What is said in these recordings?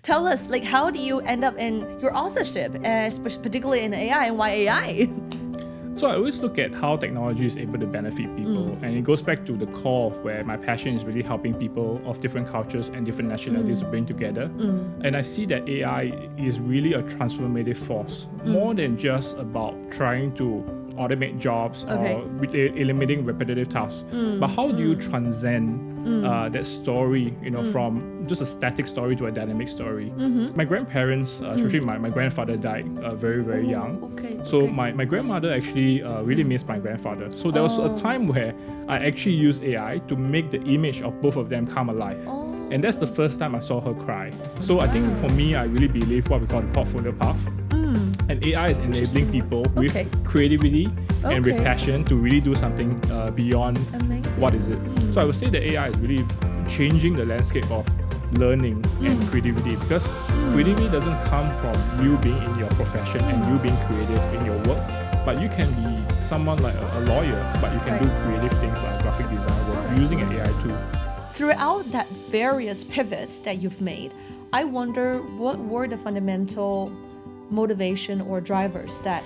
tell us, like, how do you end up in your authorship, particularly in AI, and why AI? So I always look at how technology is able to benefit people, and it goes back to the core of where my passion is really helping people of different cultures and different nationalities to bring together. And I see that AI is really a transformative force, more than just about trying to automate jobs or eliminating repetitive tasks. But how do you transcend that story, from just a static story to a dynamic story? My grandparents, especially my grandfather, died very, very young. So my grandmother actually really missed my grandfather. So there was a time where I actually used AI to make the image of both of them come alive. And that's the first time I saw her cry. So I think for me, I really believe what we call the portfolio path. And AI is enabling people with creativity and with passion to really do something beyond what is it. So I would say that AI is really changing the landscape of learning and creativity, because creativity doesn't come from you being in your profession and you being creative in your work, but you can be someone like a lawyer, but you can do creative things like graphic design work using an AI tool. Throughout that various pivots that you've made, I wonder what were the fundamental motivation or drivers that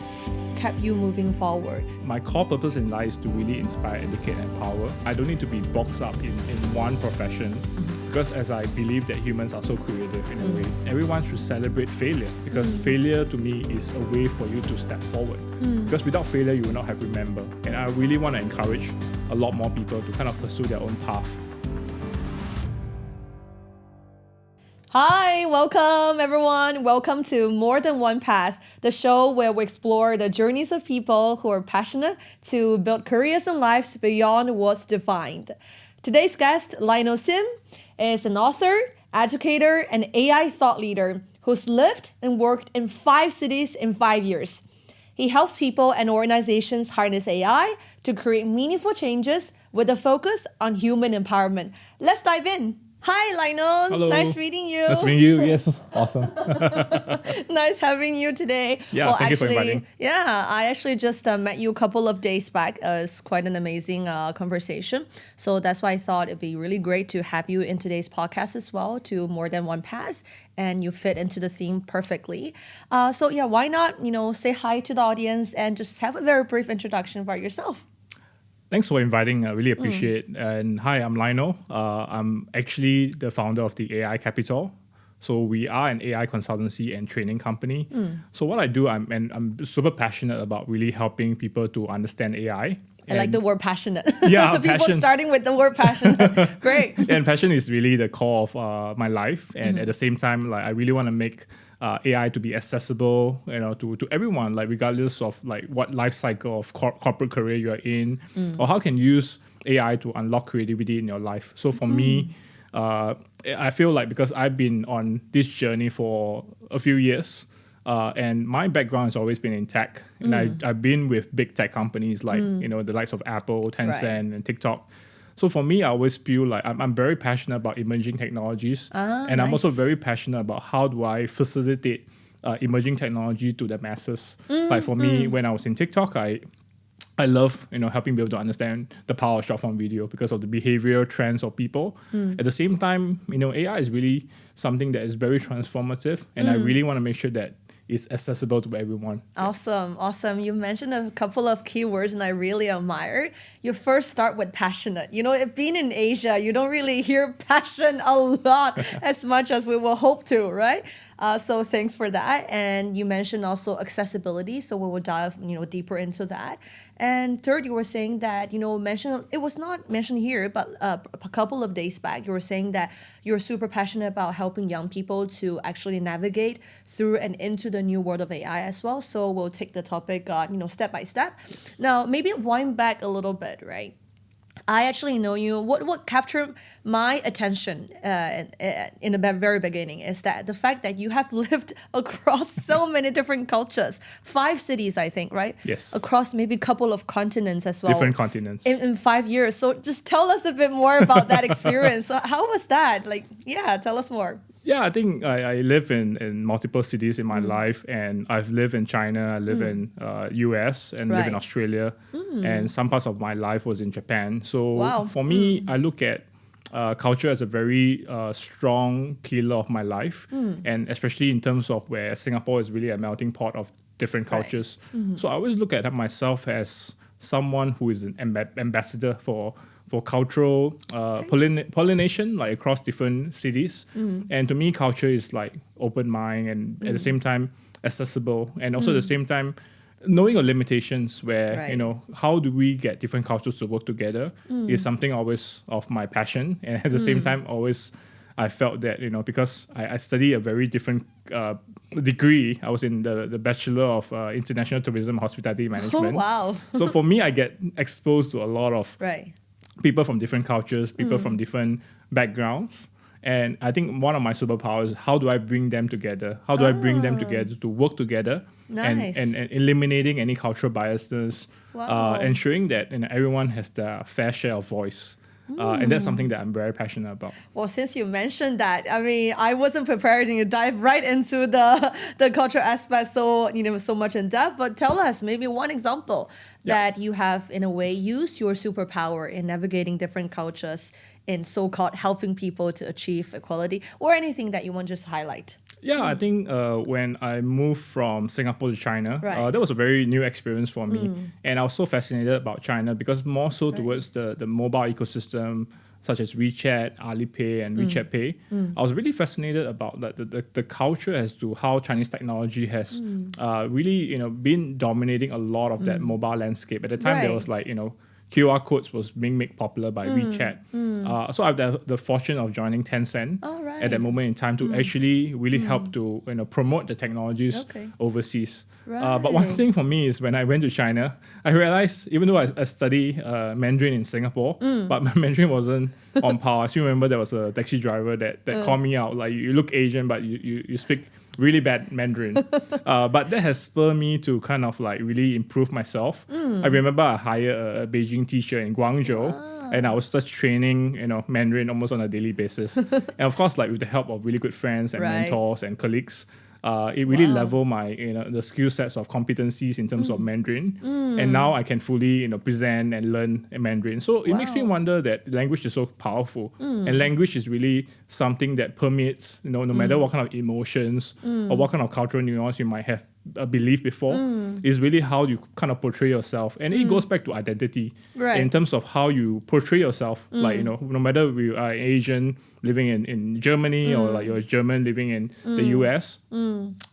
kept you moving forward? My core purpose in life is to really inspire, educate, and empower. I don't need to be boxed up in one profession, because as I believe that humans are so creative in a way, everyone should celebrate failure, because failure to me is a way for you to step forward. Because without failure, you will not have remember. And I really want to encourage a lot more people to kind of pursue their own path. Hi, welcome everyone. Welcome to More Than One Path, the show where we explore the journeys of people who are passionate to build careers and lives beyond what's defined. Today's guest, Lionel Sim, is an author, educator, and AI thought leader who's lived and worked in 5 cities in 5 years. He helps people and organizations harness AI to create meaningful changes with a focus on human empowerment. Let's dive in. Hi, Lionel. Hello. Nice meeting you. Nice meeting you. Yes, awesome. Nice having you today. Yeah, thank you for inviting. Yeah, I actually just met you a couple of days back. It's quite an amazing conversation. So that's why I thought it'd be really great to have you in today's podcast as well, to More Than One Path, and you fit into the theme perfectly. Why not, say hi to the audience and just have a very brief introduction about yourself. Thanks for inviting. I really appreciate it. And hi, I'm Lionel. I'm actually the founder of the AI Capital. So we are an AI consultancy and training company. So what I do, I'm super passionate about really helping people to understand AI. I like the word passionate. Yeah, people passion. Starting with the word passionate. Great. And passion is really the core of my life. And at the same time, like I really want to make AI to be accessible, to everyone, like regardless of like what life cycle of corporate career you are in, or how can you use AI to unlock creativity in your life. So for me, I feel like because I've been on this journey for a few years, and my background has always been in tech, and I've been with big tech companies like the likes of Apple, Tencent, and TikTok. So for me, I always feel like I'm very passionate about emerging technologies, and I'm also very passionate about how do I facilitate emerging technology to the masses. Like for me, when I was in TikTok, I love helping people to understand the power of short form video because of the behavioral trends of people. At the same time, AI is really something that is very transformative, and I really want to make sure that it's accessible to everyone. Awesome. You mentioned a couple of keywords and I really admire. You first start with passionate. Being in Asia, you don't really hear passion a lot as much as we will hope to, right? So thanks for that. And you mentioned also accessibility, so we will dive deeper into that. And third, you were saying that, it was not mentioned here, but a couple of days back, you were saying that you're super passionate about helping young people to actually navigate through and into the new world of AI as well. So we'll take the topic, step by step. Now, maybe wind back a little bit, right? I actually know you. What captured my attention in the very beginning is that the fact that you have lived across so many different cultures, 5 cities, I think, right? Yes. Across maybe a couple of continents as well. Different continents. In 5 years. So just tell us a bit more about that experience. So how was that? Tell us more. Yeah, I think I live in multiple cities in my life, and I've lived in China, I live in US, and live in Australia, and some parts of my life was in Japan. So for me, I look at culture as a very strong pillar of my life, and especially in terms of where Singapore is really a melting pot of different cultures. So I always look at myself as someone who is an ambassador for cultural pollination, like across different cities. And to me, culture is like open mind and at the same time accessible, and also at the same time knowing your limitations, where how do we get different cultures to work together is something always of my passion. And at the same time, always I felt that because I study a very different degree. I was in the Bachelor of International Tourism Hospitality Management. Oh, wow. So for me, I get exposed to a lot of people from different cultures, people from different backgrounds. And I think one of my superpowers is how do I bring them together? How do I bring them together to work together? Nice. And eliminating any cultural biases, ensuring that everyone has their fair share of voice. And that's something that I'm very passionate about. Well, since you mentioned that, I mean, I wasn't prepared to dive right into the cultural aspect so much in depth, but tell us maybe one example that you have, in a way, used your superpower in navigating different cultures in so-called helping people to achieve equality, or anything that you want to just highlight. Yeah, I think when I moved from Singapore to China, that was a very new experience for me. And I was so fascinated about China because more so towards the mobile ecosystem, such as WeChat, Alipay, and WeChat Pay. I was really fascinated about the culture as to how Chinese technology has really been dominating a lot of that mobile landscape. At the time, there was QR codes was being made popular by WeChat. So I have the fortune of joining Tencent at that moment in time to actually really help to promote the technologies overseas. But one thing for me is when I went to China, I realized even though I study Mandarin in Singapore, but my Mandarin wasn't on par. I still remember there was a taxi driver that called me out, like, you look Asian, but you speak really bad Mandarin. But that has spurred me to kind of like really improve myself. I remember I hired a Beijing teacher in Guangzhou, and I was just training Mandarin almost on a daily basis. And of course, like with the help of really good friends and mentors and colleagues, it really leveled my the skill sets of competencies in terms of Mandarin, and now I can fully present and learn Mandarin. So it makes me wonder that language is so powerful, and language is really something that permeates no matter what kind of emotions or what kind of cultural nuance you might have believed before, is really how you kind of portray yourself. And it goes back to identity in terms of how you portray yourself. Like no matter we are Asian living in Germany or like you're German living in the US,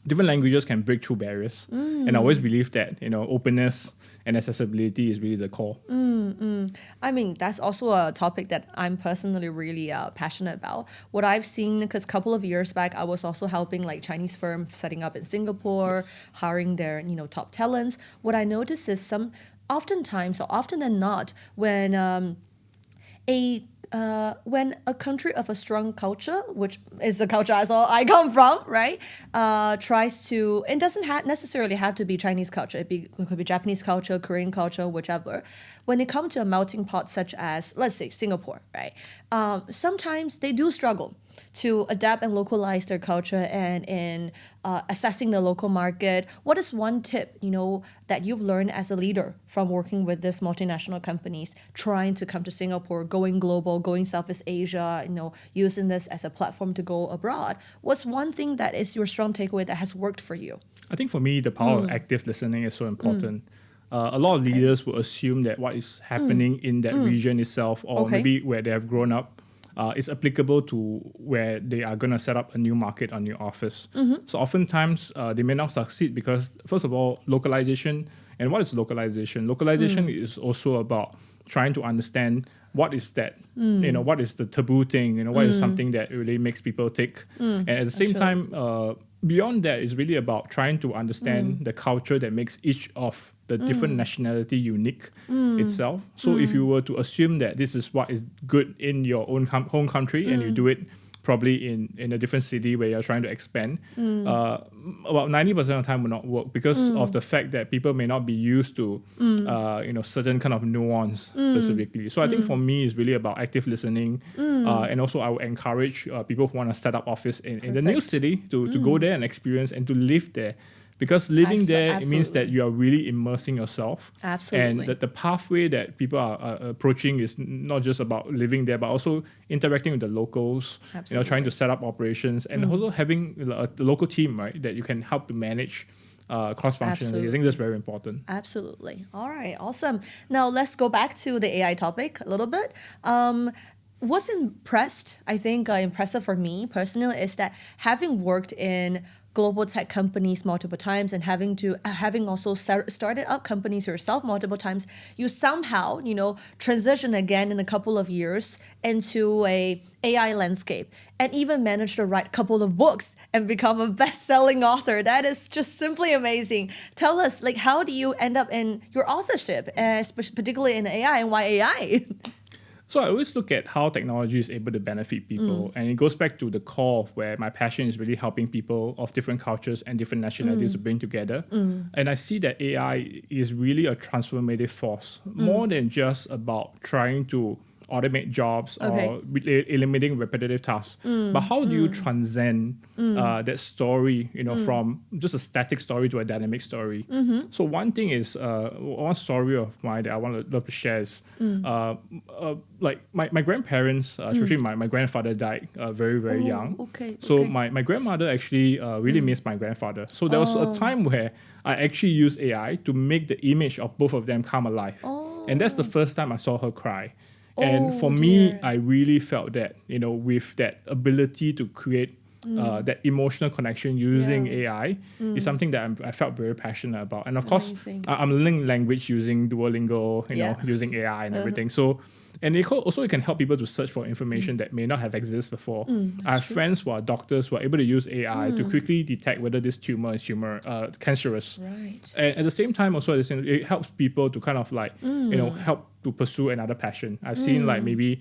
different languages can break through barriers. And I always believe that openness and accessibility is really the core. I mean, that's also a topic that I'm personally really passionate about. What I've seen, because a couple of years back, I was also helping like Chinese firms setting up in Singapore, hiring their top talents. What I noticed is oftentimes, or often than not, when a country of a strong culture, which is the culture I come from, right, tries to, it doesn't necessarily have to be Chinese culture. It could be Japanese culture, Korean culture, whichever. When they come to a melting pot such as, let's say, Singapore, right, sometimes they do struggle to adapt and localize their culture and in assessing the local market. What is one tip, that you've learned as a leader from working with these multinational companies, trying to come to Singapore, going global, going Southeast Asia, using this as a platform to go abroad? What's one thing that is your strong takeaway that has worked for you? I think for me, the power of active listening is so important. A lot of leaders will assume that what is happening in that region itself, or maybe where they have grown up, is applicable to where they are going to set up a new market or new office. So oftentimes they may not succeed because, first of all, localization. And what is localization? Localization is also about trying to understand what is that, what is the taboo thing, what is something that really makes people tick. And at the same time, beyond that, it's really about trying to understand the culture that makes each of the different nationality unique itself. So if you were to assume that this is what is good in your own home country and you do it probably in a different city where you're trying to expand, about 90% of the time will not work because of the fact that people may not be used to certain kind of nuance specifically. So I think for me, it's really about active listening, and also I would encourage people who want to set up office in the new city to go there and experience and to live there. Because living there, it means that Absolutely. you are really immersing yourself. Absolutely. And the pathway that people are approaching is not just about living there, but also interacting with the locals, trying to Absolutely. set up operations, and also having the local team, right, that you can help to manage cross-functionally. I think that's very important. Absolutely. All right, awesome. Now let's go back to the AI topic a little bit. Was impressed, I think impressive for me personally is that having worked in global tech companies multiple times and having also started up companies yourself multiple times, you somehow transition again in a couple of years into a AI landscape and even managed to write a couple of books and become a best-selling author. That is just simply amazing. Tell us, like, how do you end up in your authorship, particularly in AI, and why AI? So I always look at how technology is able to benefit people, and it goes back to the core of where my passion is really helping people of different cultures and different nationalities to bring together. And I see that AI is really a transformative force, more than just about trying to automate jobs or eliminating repetitive tasks. But how do you transcend that story, from just a static story to a dynamic story? So one thing is, one story of mine that I love to share is, like my grandparents, especially my grandfather died very, very young. So my grandmother actually really missed my grandfather. So there was a time where I actually used AI to make the image of both of them come alive. And that's the first time I saw her cry. And for me, I really felt that, with that ability to create that emotional connection using AI is something that I felt very passionate about. And of course, I'm learning language using Duolingo, using AI and everything. So, and it can help people to search for information that may not have existed before. I have friends who are doctors who are able to use AI to quickly detect whether this tumor is cancerous. Right. And at the same time, also it helps people to kind of help to pursue another passion. I've seen like maybe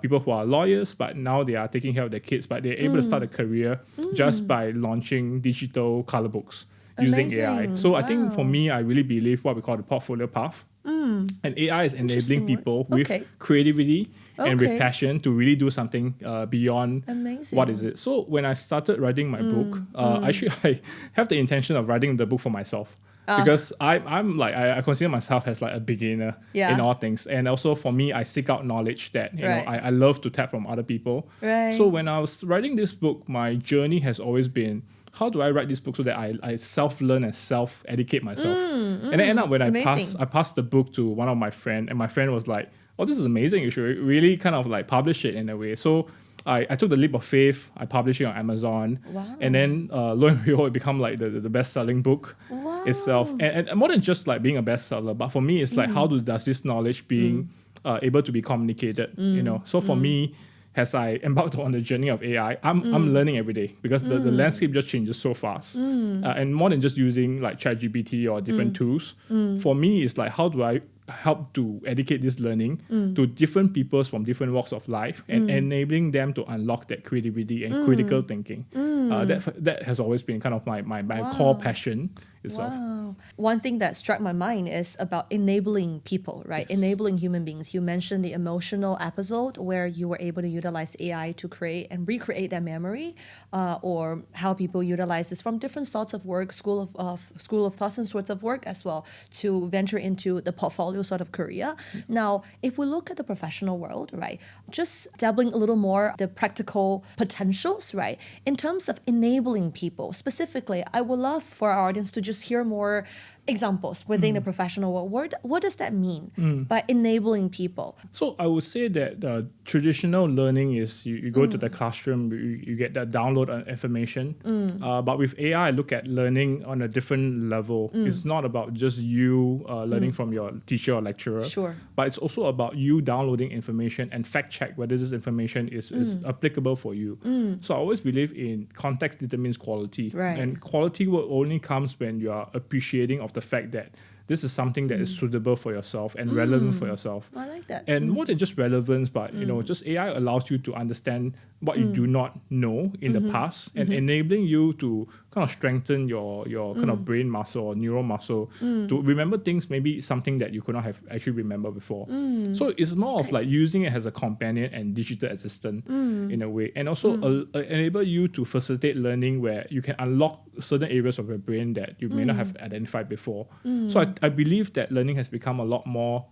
people who are lawyers, but now they are taking care of their kids, but they're able to start a career just by launching digital color books using AI. Amazing. So I think for me, I really believe what we call the portfolio path. And AI is enabling people with creativity and with passion to really do something beyond what is it. So when I started writing my book, actually I have the intention of writing the book for myself. Because I consider myself as like a beginner in all things, and also for me, I seek out knowledge that I love to tap from other people. So when I was writing this book, my journey has always been, how do I write this book so that I self-learn and self-educate myself? And then end up when I passed the book to one of my friends, and my friend was like, "Oh, this is amazing! You should really kind of like publish it in a way." So I took the leap of faith. I published it on Amazon. And then lo and behold, it became like the best-selling book itself. And more than just like being a bestseller, but for me, it's like how does this knowledge being able to be communicated? So for me, as I embarked on the journey of AI, I'm learning every day because the landscape just changes so fast. And more than just using like ChatGPT or different tools, for me, it's like how do I help to educate this learning to different peoples from different walks of life and enabling them to unlock that creativity and critical thinking. That has always been kind of my core passion itself. Wow. One thing that struck my mind is about enabling people, right? Yes. Enabling human beings. You mentioned the emotional episode where you were able to utilize AI to create and recreate that memory, or how people utilize this from different sorts of work, school of thoughts and sorts of work as well, to venture into the portfolio sort of career. Now, if we look at the professional world, right, just dabbling a little more the practical potentials, right, in terms of enabling people specifically, I would love for our audience to just hear more examples within the professional world. What does that mean by enabling people? So I would say that the traditional learning is you go to the classroom, you get that download information. But with AI, I look at learning on a different level. It's not about just you learning from your teacher or lecturer. Sure. But it's also about you downloading information and fact check whether this information is applicable for you. So I always believe in context determines quality. Right. And quality will only comes when you are appreciating of the fact that this is something that is suitable for yourself and relevant for yourself. I like that. And more than just relevance, but just AI allows you to understand what you do not know in the past and enabling you to kind of strengthen your kind of brain muscle or neural muscle to remember things, maybe something that you could not have actually remembered before. So it's more of like using it as a companion and digital assistant in a way, and also enable you to facilitate learning where you can unlock certain areas of your brain that you may not have identified before. So I believe that learning has become a lot more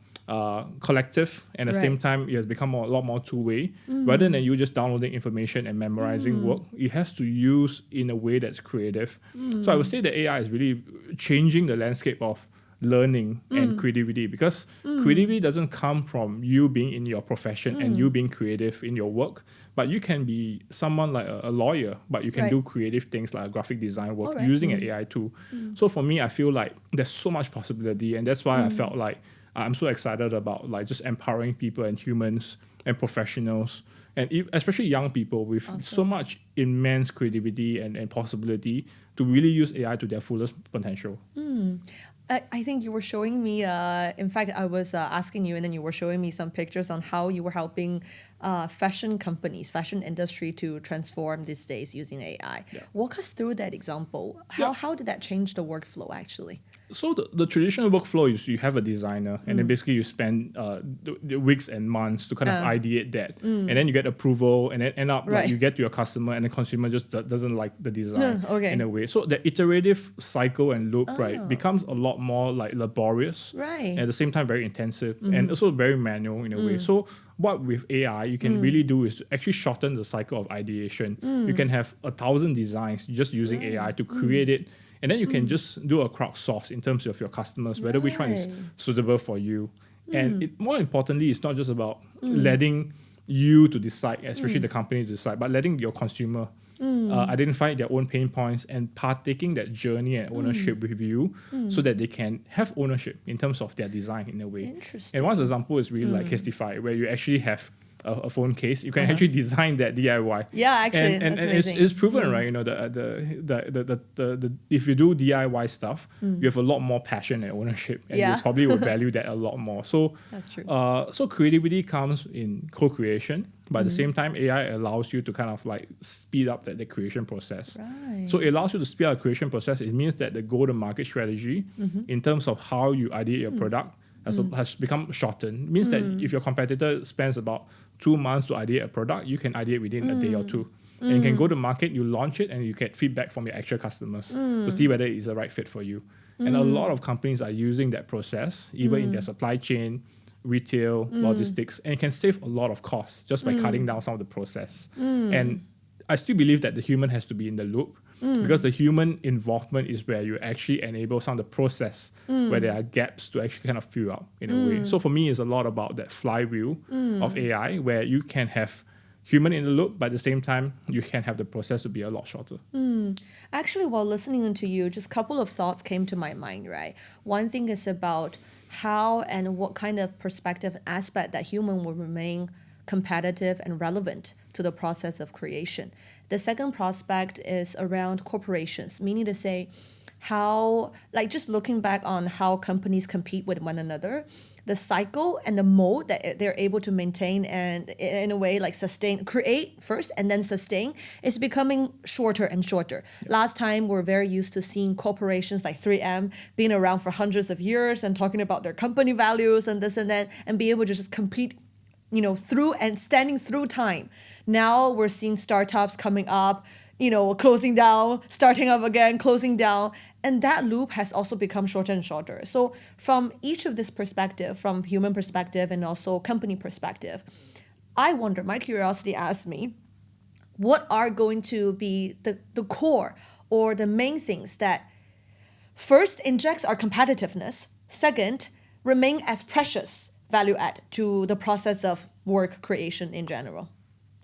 collective, and at the same time it has become a lot more two-way. Rather than you just downloading information and memorizing work, it has to use in a way that's creative. So I would say that AI is really changing the landscape of learning and creativity, because creativity doesn't come from you being in your profession and you being creative in your work, but you can be someone like a lawyer, but you can do creative things like graphic design work using an AI tool. So for me, I feel like there's so much possibility, and that's why I felt like I'm so excited about like just empowering people and humans and professionals, and especially young people with so much immense creativity and possibility to really use AI to their fullest potential. I think you were showing me, in fact, I was asking you, and then you were showing me some pictures on how you were helping fashion companies, fashion industry to transform these days using AI. Walk us through that example. How did that change the workflow actually? So the traditional workflow is you have a designer, and then basically you spend the weeks and months to kind of ideate that, and then you get approval, and then end up like you get to your customer, and the consumer just doesn't like the design in a way. So the iterative cycle and loop becomes a lot more like laborious, and at the same time very intensive, and also very manual in a way. So what with AI you can really do is to actually shorten the cycle of ideation. You can have 1,000 designs just using AI to create it. And then you can just do a crowdsource in terms of your customers, whether which one is suitable for you. And more importantly, it's not just about letting you to decide, especially the company to decide, but letting your consumer identify their own pain points and partaking that journey and ownership with you, so that they can have ownership in terms of their design in a way. And one example is really like Castify, where you actually have a phone case, you can actually design that DIY. Yeah, actually, and that's amazing. It's proven, right? You know, the if you do DIY stuff, you have a lot more passion and ownership, and you probably would value that a lot more. So that's true. So creativity comes in co-creation, but at the same time, AI allows you to kind of like speed up the creation process. So it allows you to speed up the creation process. It means that the go-to-market strategy, in terms of how you ideate your product, has become shortened. It means that if your competitor spends about 2 months to ideate a product, you can ideate within a day or two. And you can go to market, you launch it, and you get feedback from your actual customers to see whether it's the right fit for you. And a lot of companies are using that process, even in their supply chain, retail, logistics, and it can save a lot of costs just by cutting down some of the process. And I still believe that the human has to be in the loop, because the human involvement is where you actually enable some of the process where there are gaps to actually kind of fill up in a way. So for me, it's a lot about that flywheel of AI, where you can have human in the loop, but at the same time, you can have the process to be a lot shorter. Actually, while listening to you, just a couple of thoughts came to my mind, right? One thing is about how and what kind of perspective and aspect that human will remain competitive and relevant to the process of creation. The second prospect is around corporations, meaning to say how, like just looking back on how companies compete with one another, the cycle and the mode that they're able to maintain and in a way like sustain, create first and then sustain is becoming shorter and shorter. Last time we're very used to seeing corporations like 3M being around for hundreds of years and talking about their company values and this and that and be able to just compete, you know, through and standing through time. Now we're seeing startups coming up, you know, closing down, starting up again, closing down. And that loop has also become shorter and shorter. So from each of this perspective, from human perspective and also company perspective, I wonder, my curiosity asks me, what are going to be the core or the main things that first injects our competitiveness, second, remain as precious value add to the process of work creation in general,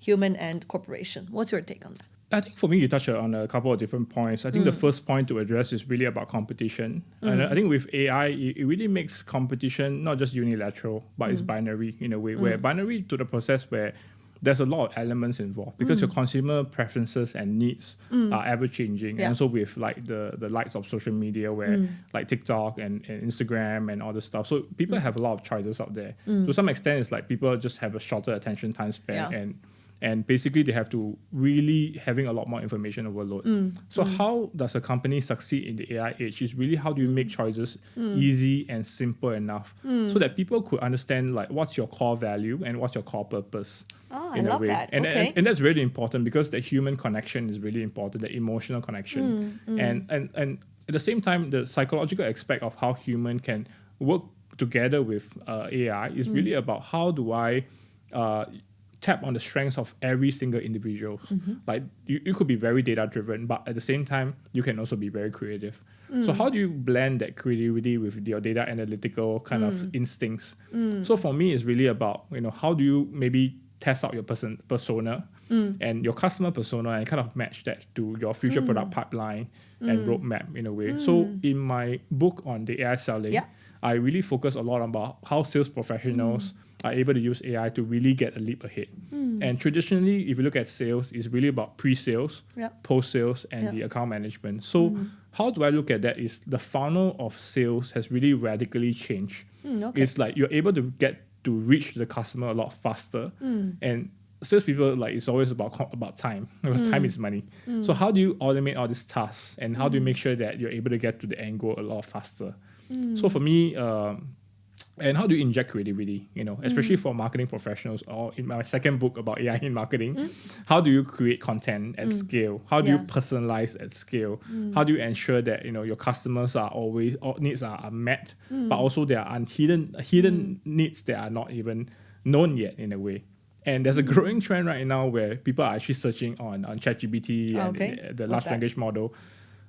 human and corporation. What's your take on that? I think for me, you touched on a couple of different points. I think the first point to address is really about competition. And I think with AI, it really makes competition not just unilateral, but it's binary in a way, where binary to the process where there's a lot of elements involved, because your consumer preferences and needs are ever changing. And also with like the likes of social media, where like TikTok and Instagram and all this stuff. So people have a lot of choices out there. To some extent, it's like people just have a shorter attention time span And basically, they have to really having a lot more information overload. So how does a company succeed in the AI age is really how do you make choices easy and simple enough so that people could understand like what's your core value and what's your core purpose. Oh, I love that. And, Okay. and that's really important because the human connection is really important, the emotional connection. And at the same time, the psychological aspect of how human can work together with AI is really about how do I tap on the strengths of every single individual. Like you could be very data driven, but at the same time, you can also be very creative. So how do you blend that creativity with your data analytical kind of instincts? So for me, it's really about, how do you maybe test out your persona and your customer persona and kind of match that to your future product pipeline and roadmap in a way. So in my book on the AI selling, I really focus a lot about how sales professionals are able to use AI to really get a leap ahead. And traditionally, if you look at sales, it's really about pre-sales, post-sales, and the account management. So how do I look at that is the funnel of sales has really radically changed. It's like you're able to get to reach the customer a lot faster. And salespeople, like, it's always about time because time is money. So how do you automate all these tasks and how do you make sure that you're able to get to the end goal a lot faster? So for me, and how do you inject creativity, especially for marketing professionals, or in my second book about AI in marketing, how do you create content at scale? How do you personalize at scale? How do you ensure that, your customers are always, all needs are met, but also there are hidden needs that are not even known yet in a way. And there's a growing trend right now where people are actually searching on ChatGPT and the large language model,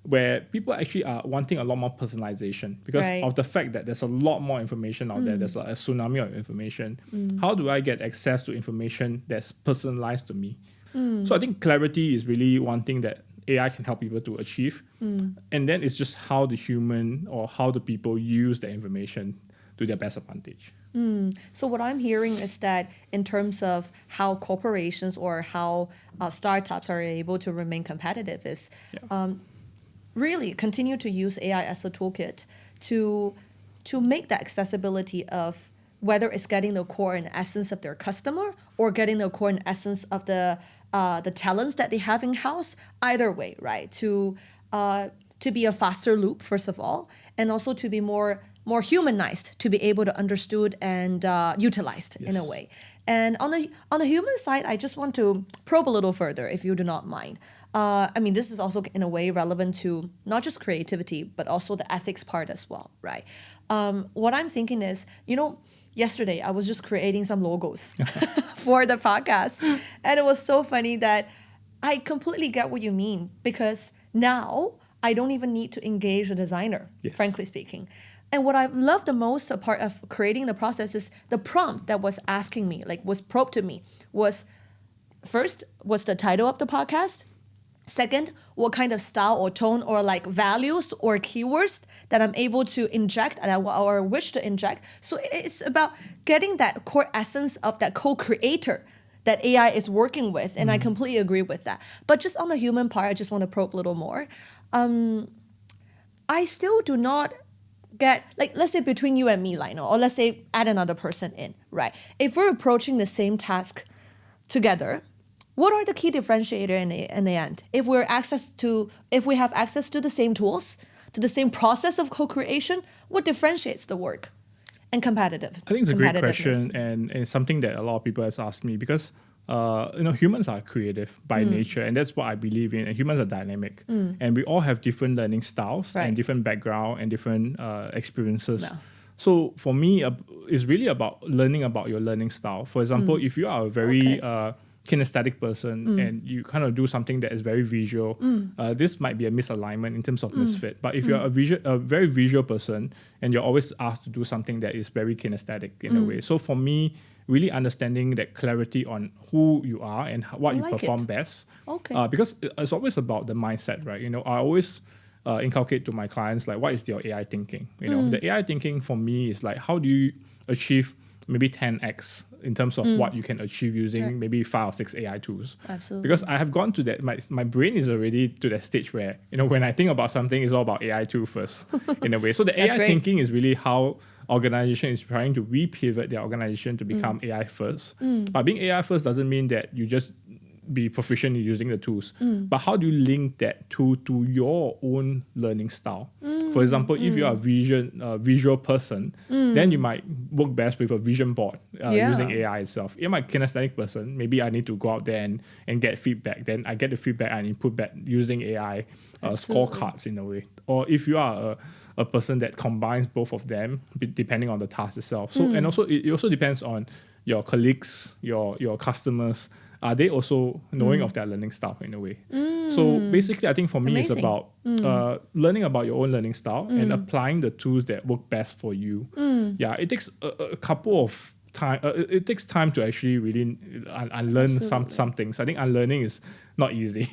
where people actually are wanting a lot more personalization because of the fact that there's a lot more information out there. There's like a tsunami of information. How do I get access to information that's personalized to me? So I think clarity is really one thing that AI can help people to achieve. And then it's just how the human or how the people use the information to their best advantage. So what I'm hearing is that in terms of how corporations or how startups are able to remain competitive is really continue to use AI as a toolkit to make the accessibility of whether it's getting the core and essence of their customer or getting the core and essence of the talents that they have in house. Either way, right? To be a faster loop, first of all, and also to be more humanized, to be able to understood and utilized in a way. And on the human side, I just want to probe a little further, if you do not mind. This is also in a way relevant to not just creativity, but also the ethics part as well, right? What I'm thinking is, yesterday I was just creating some logos for the podcast. And it was so funny that I completely get what you mean because now I don't even need to engage a designer, frankly speaking. And what I love the most a part of creating the process is the prompt that was asking me, was probed to me, was first, what's the title of the podcast? Second, what kind of style or tone or values or keywords that I'm able to inject or wish to inject. So it's about getting that core essence of that co-creator that AI is working with. And I completely agree with that. But just on the human part, I just want to probe a little more. I still do not get, let's say between you and me, Lionel, or let's say add another person in, right? If we're approaching the same task together, what are the key differentiator in the end? If we have access to the same tools, to the same process of co-creation, what differentiates the work and competitive? I think it's a great question and it's something that a lot of people has asked me because humans are creative by nature, and that's what I believe in. And humans are dynamic, and we all have different learning styles and different background and different experiences. No. So for me, it's really about learning about your learning style. For example, if you are a very kinesthetic person and you kind of do something that is very visual, this might be a misalignment in terms of misfit. But if you're a very visual person and you're always asked to do something that is very kinesthetic in a way. So for me, really understanding that clarity on who you are and what you perform best. Because it's always about the mindset, right? I always inculcate to my clients, what is your AI thinking? The AI thinking for me is how do you achieve maybe 10x in terms of what you can achieve using maybe 5 or 6 AI tools. Absolutely. Because I have gone to that, my brain is already to that stage where, when I think about something, it's all about AI tool first in a way. So the AI thinking is really how organization is trying to re-pivot their organization to become AI first. But being AI first doesn't mean that you just be proficient in using the tools. But how do you link that tool to your own learning style? For example, if you are a visual person, then you might work best with a vision board using AI itself. If I'm a kinesthetic person, maybe I need to go out there and get feedback. Then I get the feedback and input back using AI scorecards in a way. Or if you are a person that combines both of them, depending on the task itself. So and also it also depends on your colleagues, your customers. Are they also knowing of their learning style in a way? So basically, I think for me, it's about learning about your own learning style and applying the tools that work best for you. Yeah, it takes a couple of time. It takes time to actually really unlearn some things. I think unlearning is not easy.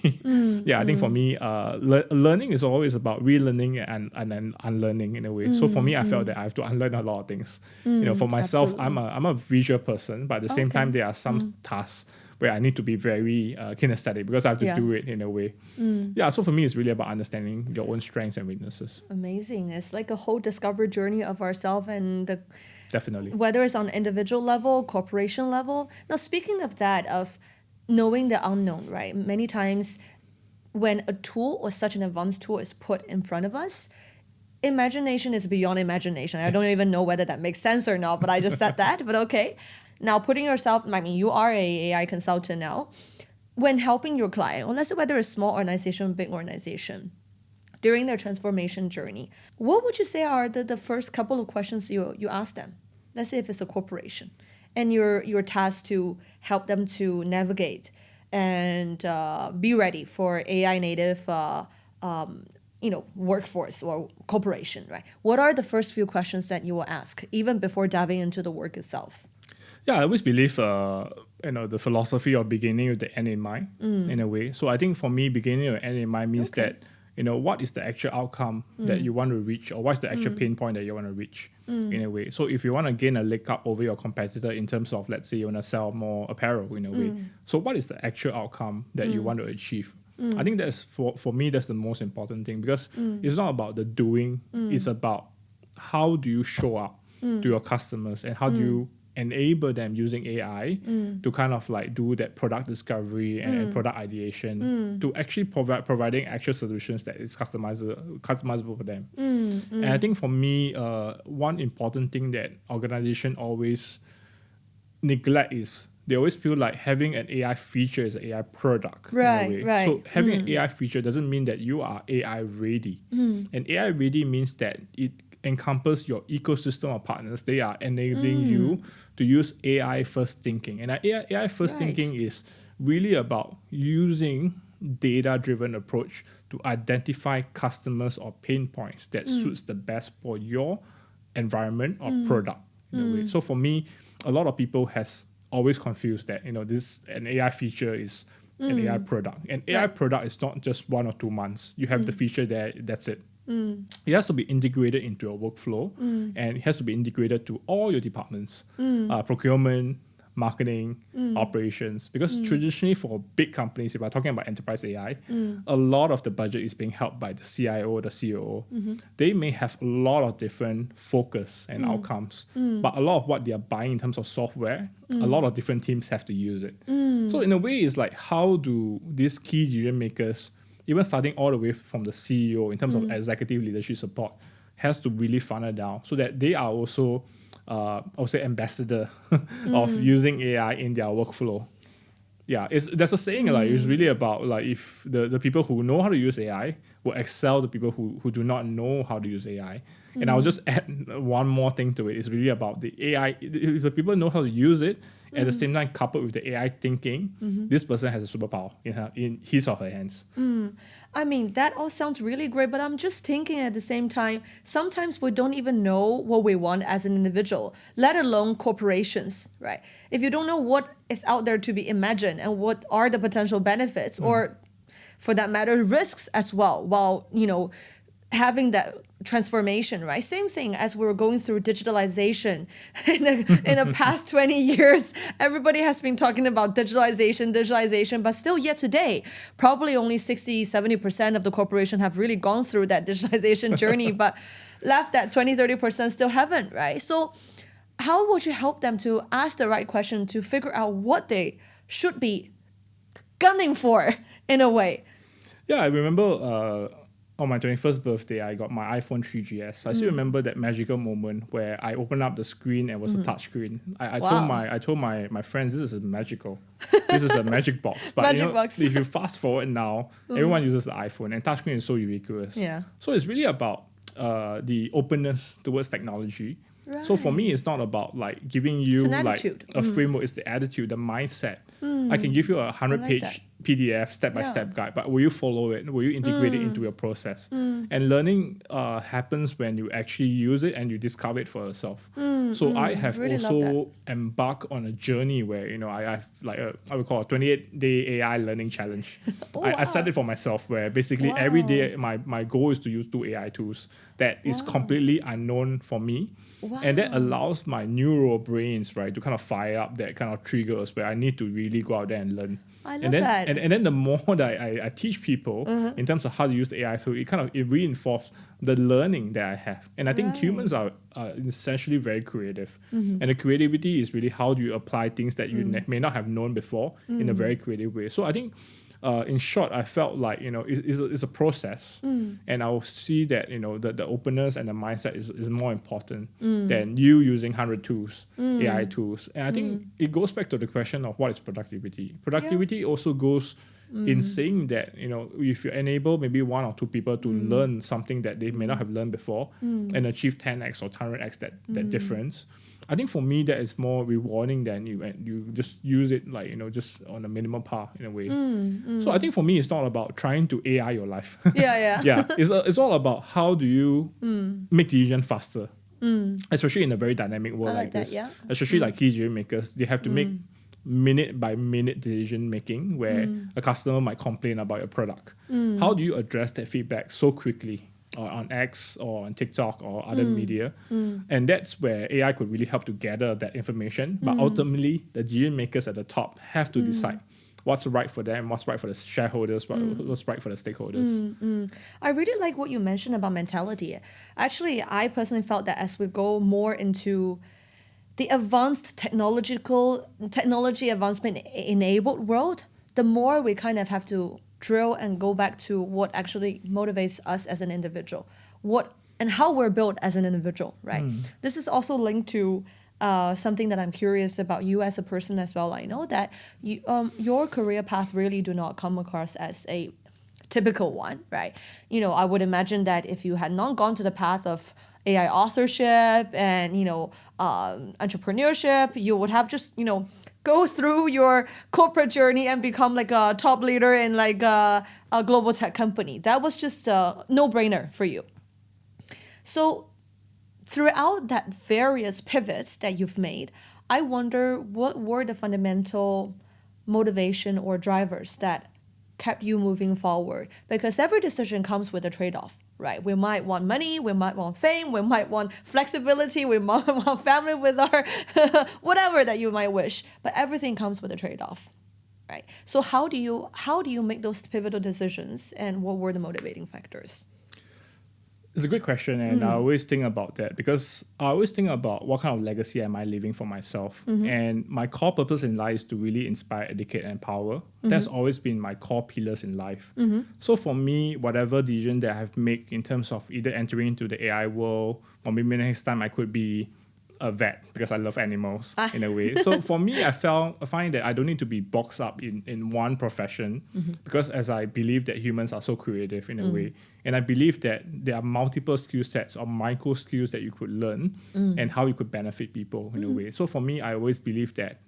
I think for me, learning is always about relearning and then unlearning in a way. So for me, I felt that I have to unlearn a lot of things. For myself, I'm a visual person, but at the same time, there are some tasks where I need to be very kinesthetic because I have to do it in a way. So for me, it's really about understanding your own strengths and weaknesses. Amazing. It's like a whole discovery journey of ourselves and definitely, whether it's on individual level, corporation level. Now, speaking of that, of knowing the unknown, right? Many times when a tool or such an advanced tool is put in front of us, imagination is beyond imagination. I don't even know whether that makes sense or not, but I just said that, but okay. Now, putting yourself, you are a AI consultant now. When helping your client, or let's say whether it's small organization, big organization, during their transformation journey, what would you say are the first couple of questions you ask them? Let's say if it's a corporation, and you're tasked to help them to navigate and be ready for AI native workforce or corporation, right? What are the first few questions that you will ask, even before diving into the work itself? Yeah, I always believe the philosophy of beginning with the end in mind in a way. So I think for me, beginning with end in mind means that what is the actual outcome that you want to reach, or what's the actual pain point that you want to reach in a way. So if you want to gain a leg up over your competitor in terms of, let's say, you want to sell more apparel in a way. So what is the actual outcome that you want to achieve? I think that's for me, that's the most important thing, because it's not about the doing, it's about how do you show up to your customers and how do you enable them using AI to kind of like do that product discovery and product ideation to actually providing actual solutions that is customizable for them. And I think for me, one important thing that organization always neglect is they always feel like having an AI feature is an AI product. Right. So having an AI feature doesn't mean that you are AI ready. And AI ready means that it encompass your ecosystem of partners. They are enabling you to use AI first thinking. And AI first thinking is really about using data-driven approach to identify customers or pain points that suits the best for your environment or product in a way. So for me, a lot of people has always confused that an AI feature is an AI product. And AI product is not just 1 or 2 months. You have the feature there, that's it. It has to be integrated into your workflow, and it has to be integrated to all your departments, procurement, marketing, operations. Because traditionally for big companies, if we're talking about enterprise AI, a lot of the budget is being held by the CIO, the COO. They may have a lot of different focus and outcomes, but a lot of what they are buying in terms of software, a lot of different teams have to use it. So in a way, it's like, how do these key decision makers, even starting all the way from the CEO in terms of executive leadership support, has to really funnel down so that they are also, I would say, ambassador of using AI in their workflow. Yeah, there's a saying like it's really about like if the people who know how to use AI will excel the people who do not know how to use AI. And I'll just add one more thing to it. It's really about the AI. If the people know how to use it, at the same time coupled with the AI thinking, this person has a superpower in his or her hands. That all sounds really great, but I'm just thinking at the same time, sometimes we don't even know what we want as an individual, let alone corporations, right? If you don't know what is out there to be imagined and what are the potential benefits or, for that matter, risks as well, while, having that transformation, right? Same thing as we're going through digitalization. In the past 20 years, everybody has been talking about digitalization, but still yet today, probably only 60-70% of the corporation have really gone through that digitalization journey, but left that 20-30% still haven't, right? So how would you help them to ask the right question to figure out what they should be gunning for in a way. Yeah, I remember on my 21st birthday, I got my iPhone 3GS. I still remember that magical moment where I opened up the screen and it was a touch screen. I told my friends, this is magical. This is a magic box. But Magic box. if you fast forward now, everyone uses the iPhone and touchscreen is so ubiquitous. Yeah. So it's really about the openness towards technology. Right. So for me, it's not about like giving you an like attitude. a framework. It's the attitude, the mindset. I can give you a 100-page that. PDF step-by-step guide, but will you follow it? Will you integrate it into your process? And learning happens when you actually use it and you discover it for yourself. So I have Really love also embarked on a journey where I've like I would call a 28-day AI learning challenge. I set it for myself where basically every day my goal is to use 2 AI tools that is completely unknown for me. And that allows my neural brains, right, to kind of fire up that kind of triggers where I need to really go out there and learn. I love that. And then the more that I teach people in terms of how to use the AI tool, it reinforces the learning that I have. And I think humans are essentially very creative. And the creativity is really how do you apply things that you may not have known before in a very creative way. So I think in short, I felt like, it's a process. And I'll see that, the openness and the mindset is more important than you using 100 tools, AI tools. And I think it goes back to the question of what is productivity. Productivity also goes in saying that, if you enable maybe 1 or 2 people to learn something that they may not have learned before and achieve 10x or 100x that difference, I think for me that is more rewarding than you just use it like just on a minimal par in a way. So I think for me it's not about trying to AI your life. Yeah. It's all about how do you make decision faster, especially in a very dynamic world like this. Yeah. Especially like key decision makers, they have to make minute by minute decision making where a customer might complain about your product. How do you address that feedback so quickly? Or on X or on TikTok or other media. And that's where AI could really help to gather that information. But ultimately, the decision makers at the top have to decide what's right for them, what's right for the shareholders, what's right for the stakeholders. I really like what you mentioned about mentality. Actually, I personally felt that as we go more into the advanced technology advancement enabled world, the more we kind of have to drill and go back to what actually motivates us as an individual, and how we're built as an individual, right? This is also linked to something that I'm curious about you as a person as well. I know that your career path really do not come across as a typical one, right? I would imagine that if you had not gone to the path of AI authorship and entrepreneurship, you would have just go through your corporate journey and become like a top leader in like a global tech company. That was just a no-brainer for you. So throughout that various pivots that you've made, I wonder what were the fundamental motivation or drivers that kept you moving forward? Because every decision comes with a trade-off. Right, we might want money, we might want fame, we might want flexibility, we might want family with our whatever that you might wish. But everything comes with a trade-off, right? So how do you make those pivotal decisions, and what were the motivating factors? It's a great question, and I always think about that because I always think about what kind of legacy am I leaving for myself. And my core purpose in life is to really inspire, educate, and empower. That's always been my core pillars in life. So for me, whatever decision that I have made in terms of either entering into the AI world, or maybe next time I could be a vet because I love animals in a way. So for me, I find that I don't need to be boxed up in one profession because as I believe that humans are so creative in a way, and I believe that there are multiple skill sets or micro skills that you could learn and how you could benefit people in a way. So for me, I always believe that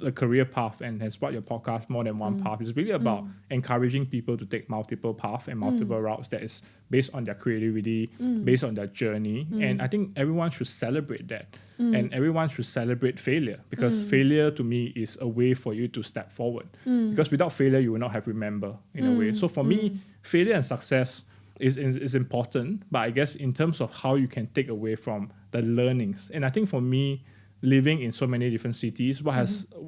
a career path, and has brought your podcast More Than One Path, is really about encouraging people to take multiple paths and multiple routes that is based on their creativity, based on their journey. And I think everyone should celebrate that. And everyone should celebrate failure because failure to me is a way for you to step forward. Because without failure, you will not have remember in a way. So for me, failure and success is important, but I guess in terms of how you can take away from the learnings. And I think for me, living in so many different cities,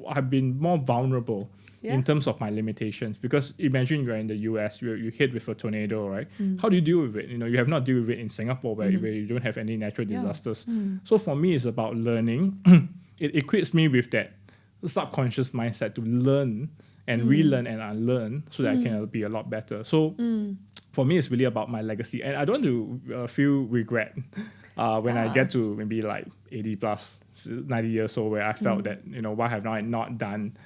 I've been more vulnerable in terms of my limitations. Because imagine you're in the US, you hit with a tornado, right? How do you deal with it? You have not dealt with it in Singapore where you don't have any natural disasters. So for me, it's about learning. It equips me with that subconscious mindset to learn and relearn and unlearn so that I can be a lot better. So for me, it's really about my legacy. And I don't want to feel regret when I get to maybe like 80 plus, 90 years old, where I felt that, why have I not done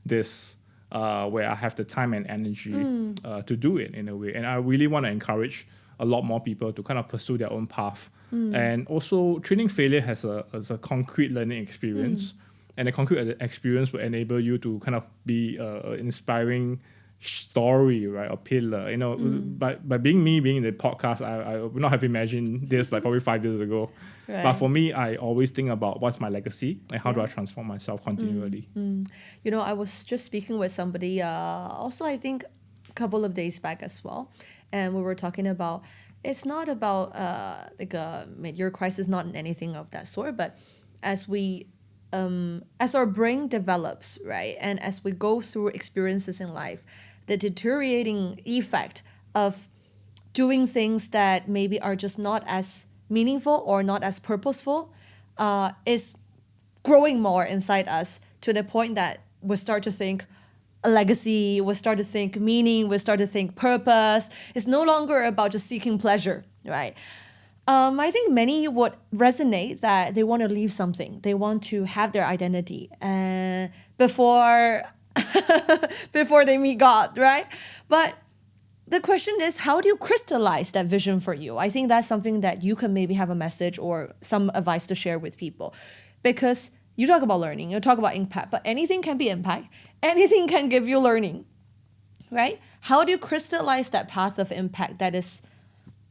this, where I have the time and energy to do it in a way. And I really want to encourage a lot more people to kind of pursue their own path. And also, treating failure as a concrete learning experience. And a concrete experience will enable you to kind of be an inspiring story, right, or pillar. By being in the podcast, I would not have imagined this like probably 5 years ago. Right. But for me, I always think about what's my legacy and how do I transform myself continually. I was just speaking with somebody also, I think, a couple of days back as well. And we were talking about, it's not about like a mid-year crisis, not anything of that sort, but as our brain develops, right, and as we go through experiences in life, the deteriorating effect of doing things that maybe are just not as meaningful or not as purposeful is growing more inside us to the point that we start to think a legacy, we start to think meaning, we start to think purpose. It's no longer about just seeking pleasure, right? I think many would resonate that they want to leave something. They want to have their identity before they meet God, right? But the question is, how do you crystallize that vision for you? I think that's something that you can maybe have a message or some advice to share with people. Because you talk about learning, you talk about impact, but anything can be impact. Anything can give you learning, right? How do you crystallize that path of impact that is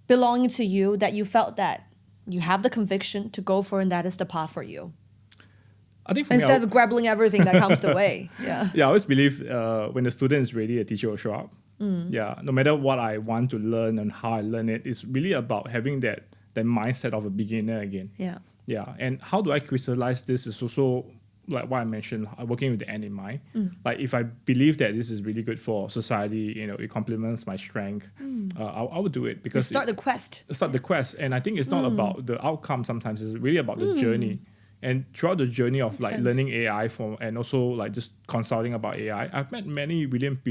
belonging to you, that you felt that you have the conviction to go for, and that is the path for you? I think instead of grappling everything that comes the way. Yeah, I always believe when the student is ready, a teacher will show up. Yeah, no matter what I want to learn and how I learn it, it's really about having that mindset of a beginner again. Yeah, and how do I crystallize this is also like what I mentioned, working with the end in mind. Like if I believe that this is really good for society, it complements my strength, I would do it because start the quest. And I think it's not about the outcome. Sometimes it's really about the journey. And throughout the journey of learning AI and also like just consulting about AI, I've met many brilliant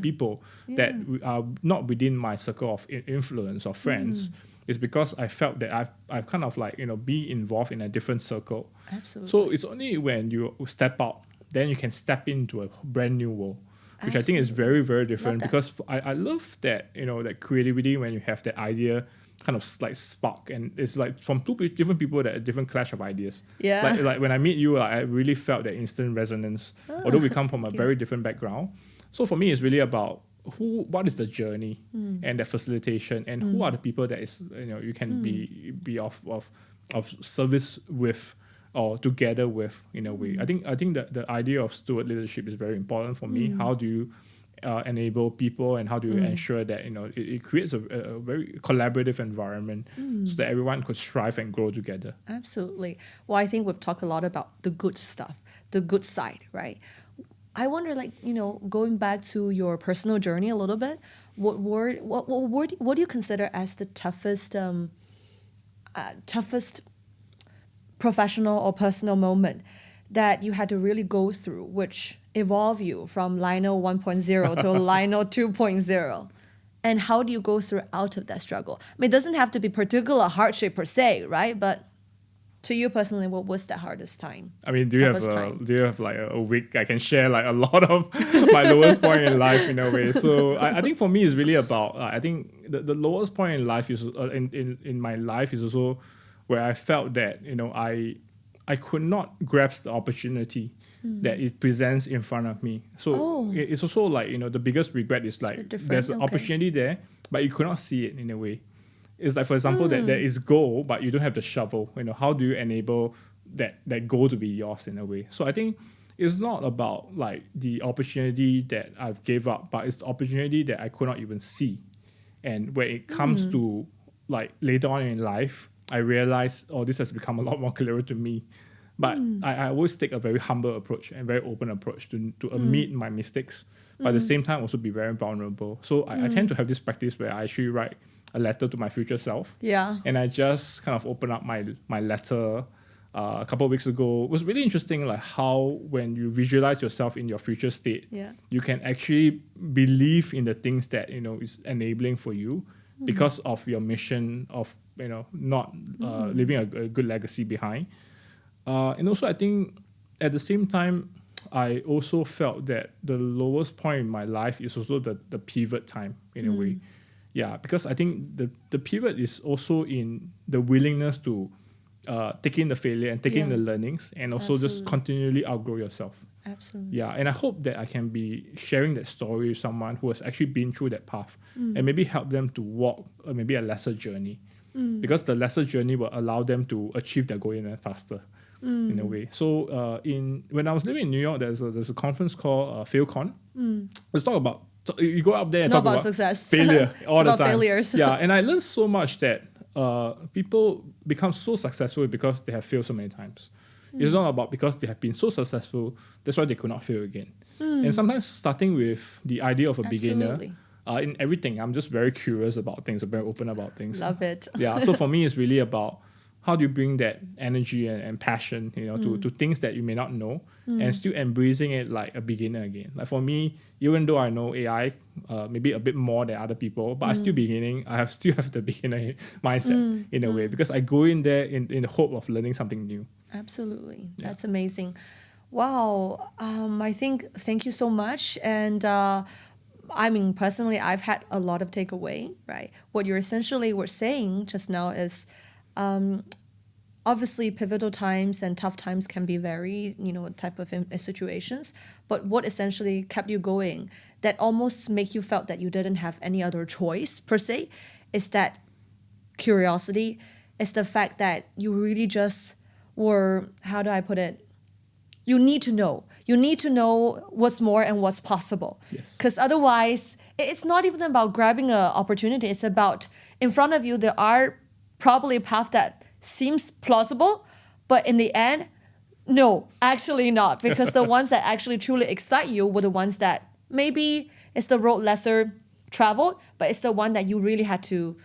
people that are not within my circle of influence or friends. It's because I felt that I've kind of like, be involved in a different circle. Absolutely. So it's only when you step out, then you can step into a brand new world, which I think is very, very different. Because I love that, that creativity when you have that idea kind of like spark, and it's like from two different people that a different clash of ideas. Yeah. Like when I meet you, I really felt that instant resonance, although we come from a very different background. So for me, it's really about what is the journey and the facilitation, and who are the people that is you can be of service with or together with in a way. I think that the idea of steward leadership is very important for me. How do you enable people, and how do you ensure that it creates a very collaborative environment so that everyone could strive and grow together? Absolutely. Well, I think we've talked a lot about the good stuff, the good side, right? I wonder, going back to your personal journey a little bit, what do you consider as the toughest professional or personal moment that you had to really go through, which evolved you from Lionel 1.0 to Lionel 2.0? And how do you go through out of that struggle? I mean, it doesn't have to be particular hardship per se, right? But to you personally, what was the hardest time? I mean, do you have like a week I can share like a lot of my lowest point in life in a way? So I think for me it's really about I think the lowest point in life is in my life is also where I felt that I could not grasp the opportunity that it presents in front of me. So it's also like the biggest regret is like there's an opportunity there, but you could not see it in a way. It's like, for example, that there is goal, but you don't have the shovel. How do you enable that goal to be yours in a way? So I think it's not about like the opportunity that I've gave up, but it's the opportunity that I could not even see. And when it comes to like later on in life, I realized, this has become a lot more clearer to me. But I always take a very humble approach and very open approach to admit my mistakes, but at the same time also be very vulnerable. So I tend to have this practice where I actually write a letter to my future self. Yeah. And I just kind of open up my letter a couple of weeks ago. It was really interesting, like how when you visualize yourself in your future state, you can actually believe in the things that is enabling for you because of your mission of not leaving a good legacy behind. And also, I think at the same time, I also felt that the lowest point in my life is also the pivot time in a way. Yeah, because I think the pivot is also in the willingness to take in the failure and take in the learnings and also just continually outgrow yourself. Absolutely. Yeah, and I hope that I can be sharing that story with someone who has actually been through that path and maybe help them to walk maybe a lesser journey because the lesser journey will allow them to achieve their goal even faster. In a way. So when I was living in New York, there's a conference called PhailCon. Let's talk about, you go up there and Not talk about success. failure all the about time. failures. Yeah, and I learned so much that people become so successful because they have failed so many times. It's not about because they have been so successful, that's why they could not fail again. And sometimes starting with the idea of a beginner, in everything, I'm just very curious about things, I'm very open about things. Love it. Yeah, so for me, it's really about how do you bring that energy and passion, to things that you may not know and still embracing it like a beginner again. Like for me, even though I know AI maybe a bit more than other people, but I still still have the beginner mindset in a way because I go in there in the hope of learning something new. Absolutely. Yeah. That's amazing. Wow. I think, thank you so much. And I mean, personally, I've had a lot of takeaway, right? What you essentially were saying just now is, obviously pivotal times and tough times can be very, type of situations, but what essentially kept you going that almost make you felt that you didn't have any other choice per se is that curiosity, is the fact that you really just were, how do I put it? You need to know. You need to know what's more and what's possible. Because otherwise, it's not even about grabbing an opportunity. It's about, in front of you, there are probably a path that seems plausible, but in the end, no, actually not. Because the ones that actually truly excite you were the ones that maybe it's the road lesser traveled, but it's the one that you really had to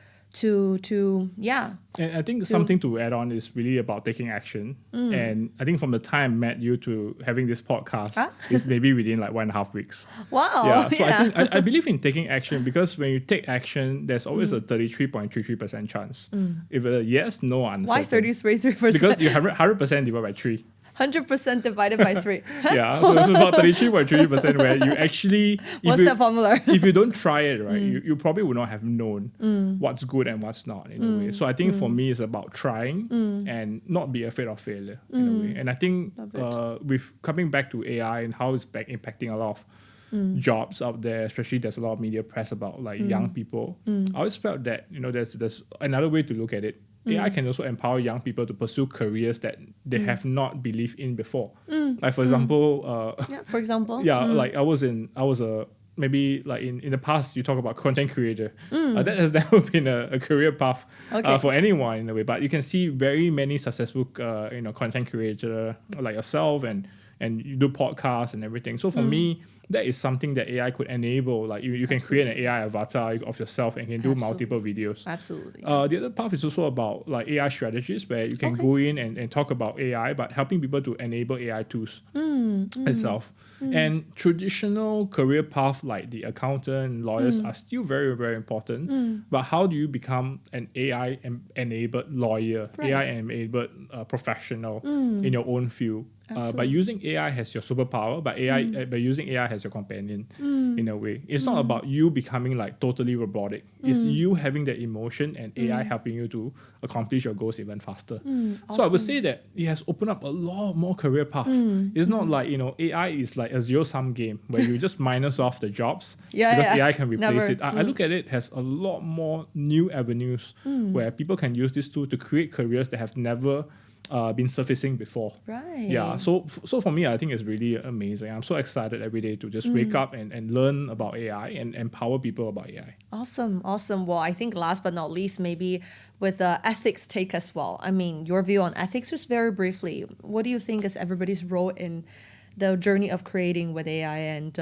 And I think something to add on is really about taking action. And I think from the time I met you to having this podcast is maybe within like 1.5 weeks. Wow. Yeah. So I think I believe in taking action because when you take action, there's always a 33.33% chance. If a yes, no answer. Why 33.3%? Because you have 100% divided by 3. 100% divided by 3. Yeah, so it's about 33.3% where you actually... What's that formula? If you don't try it, right, you probably would not have known what's good and what's not in a way. So I think for me, it's about trying and not be afraid of failure in a way. And I think with coming back to AI and how it's impacting a lot of jobs out there, especially there's a lot of media press about like young people, I always felt that, there's another way to look at it. AI can also empower young people to pursue careers that they have not believed in before. Like for example, like I was a maybe like in the past you talk about content creator. That has never been a career path for anyone in a way. But you can see very many successful content creator like yourself and you do podcasts and everything. So for me, that is something that AI could enable. Like you can create an AI avatar of yourself and can do multiple videos. Absolutely. The other part is also about like AI strategists where you can go in and talk about AI, but helping people to enable AI tools itself. And traditional career path like the accountant, lawyers are still very, very important. But how do you become an AI-enabled lawyer, AI-enabled professional in your own field? By using AI as your superpower, but by using AI as your companion in a way. It's not about you becoming like totally robotic. It's you having that emotion and AI helping you to accomplish your goals even faster. So I would say that it has opened up a lot more career paths. It's not like, AI is like a zero-sum game where you just minus off the jobs because AI can replace it. I look at it as a lot more new avenues where people can use this tool to create careers that have never been surfacing before. Right. Yeah. So for me, I think it's really amazing. I'm so excited every day to just wake up and learn about AI and empower people about AI. Awesome. Well, I think last but not least, maybe with the ethics take as well. I mean, your view on ethics, just very briefly. What do you think is everybody's role in the journey of creating with AI and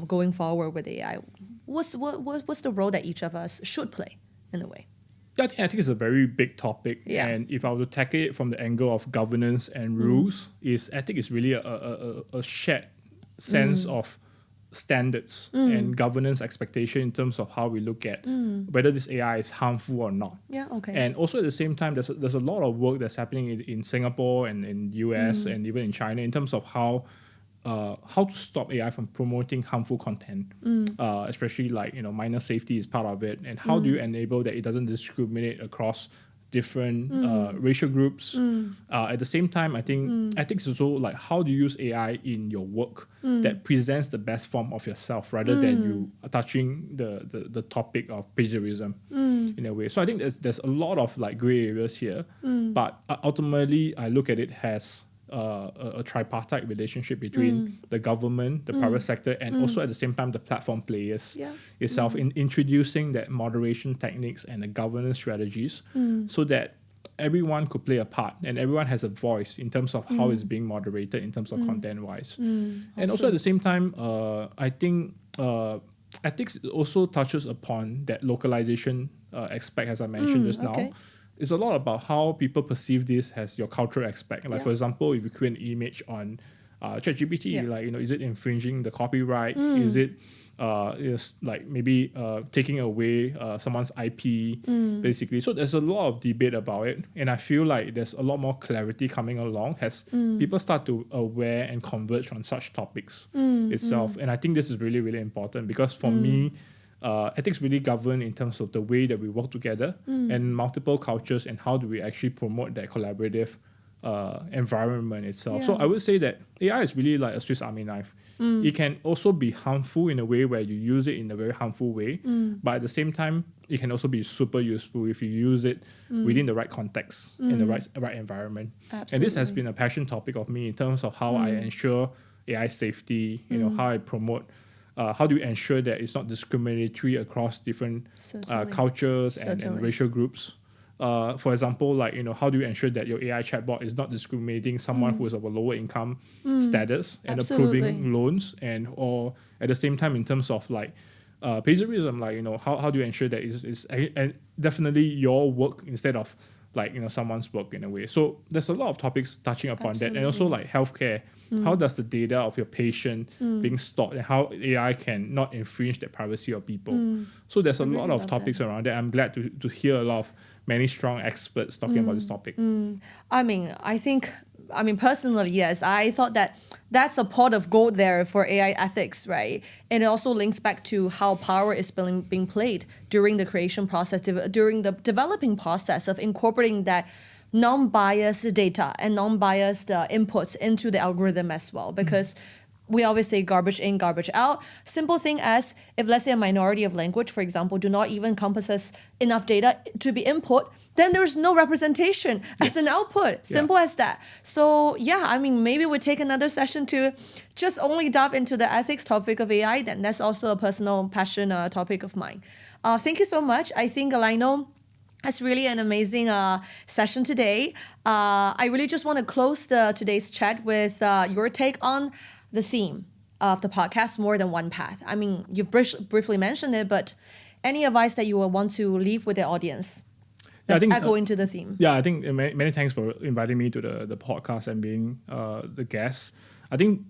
going forward with AI? What's the role that each of us should play in a way? Yeah, I think ethics is a very big topic. Yeah. And if I were to tackle it from the angle of governance and rules, ethics is really a shared sense of standards and governance expectation in terms of how we look at whether this AI is harmful or not. Yeah, okay. And also at the same time, there's a lot of work that's happening in Singapore and in US and even in China in terms of how to stop AI from promoting harmful content, especially like minor safety is part of it, and how do you enable that it doesn't discriminate across different racial groups. At the same time, I think ethics is also like how do you use AI in your work that presents the best form of yourself rather than you touching the topic of plagiarism in a way. So I think there's a lot of like gray areas here, but ultimately I look at it as a tripartite relationship between the government, the private sector, and also at the same time the platform players itself in introducing that moderation techniques and the governance strategies so that everyone could play a part and everyone has a voice in terms of how it's being moderated in terms of content wise. And also at the same time, I think ethics also touches upon that localization aspect as I mentioned just now. It's a lot about how people perceive this as your cultural aspect. Like for example, if you create an image on ChatGPT, like is it infringing the copyright? Is it like maybe taking away someone's IP basically? So there's a lot of debate about it, and I feel like there's a lot more clarity coming along as people start to aware and converge on such topics itself. And I think this is really, really important because for me, ethics really govern in terms of the way that we work together and multiple cultures and how do we actually promote that collaborative environment itself. So I would say that AI is really like a Swiss Army knife. It can also be harmful in a way where you use it in a very harmful way, but at the same time, it can also be super useful if you use it within the right context, in the right environment. Absolutely. And this has been a passion topic of me in terms of how I ensure AI safety, how I promote how do you ensure that it's not discriminatory across different cultures and racial groups? For example, like how do you ensure that your AI chatbot is not discriminating someone who is of a lower income status and approving loans, and or at the same time in terms of like plagiarism, like how do you ensure that it's definitely your work instead of like someone's work in a way. So there's a lot of topics touching upon that, and also like healthcare. How does the data of your patient being stored and how AI can not infringe the privacy of people? So there's a lot of topics around that. I'm glad to hear a lot of many strong experts talking about this topic. I mean, personally, yes, I thought that's a pot of gold there for AI ethics, right? And it also links back to how power is being played during the creation process, during the developing process of incorporating that non-biased data and non-biased inputs into the algorithm as well. Because we always say garbage in, garbage out. Simple thing as if let's say a minority of language, for example, do not even encompasses enough data to be input, then there's no representation as an output. Simple as that. So I mean, maybe we take another session to just only dive into the ethics topic of AI. Then that's also a personal passion topic of mine. Thank you so much. I think Lionel, that's really an amazing session today. I really just want to close today's chat with your take on the theme of the podcast, More Than One Path. I mean, you've briefly mentioned it, but any advice that you will want to leave with the audience that's echoing to the theme? I think many thanks for inviting me to the podcast and being the guest. I think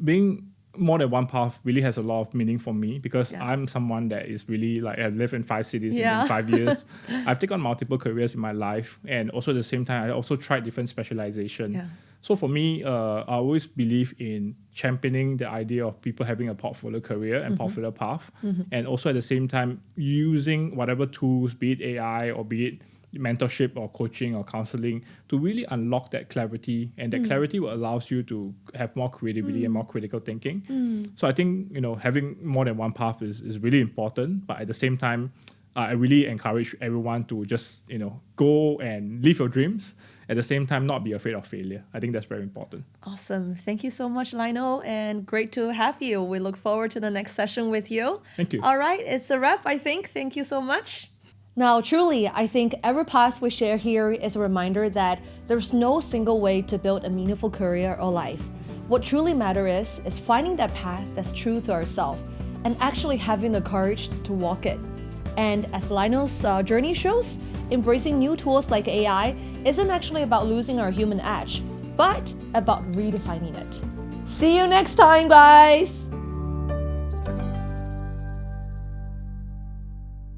being More Than One Path really has a lot of meaning for me because I'm someone that is really like I live in 5 cities in 5 years. I've taken multiple careers in my life, and also at the same time I also tried different specialization. So for me, I always believe in championing the idea of people having a portfolio career and portfolio path, and also at the same time using whatever tools, be it AI or be it mentorship or coaching or counseling, to really unlock that clarity, and that clarity will allows you to have more creativity and more critical thinking. So I think having more than one path is really important, but at the same time I really encourage everyone to just go and live your dreams, at the same time not be afraid of failure. I think that's very important. Awesome. Thank you so much, Lionel, and great to have you. We look forward to the next session with you. Thank you. All right, it's a wrap, I think. Thank you so much. Now, truly, I think every path we share here is a reminder that there's no single way to build a meaningful career or life. What truly matters is finding that path that's true to ourselves and actually having the courage to walk it. And as Lionel's journey shows, embracing new tools like AI isn't actually about losing our human edge, but about redefining it. See you next time, guys!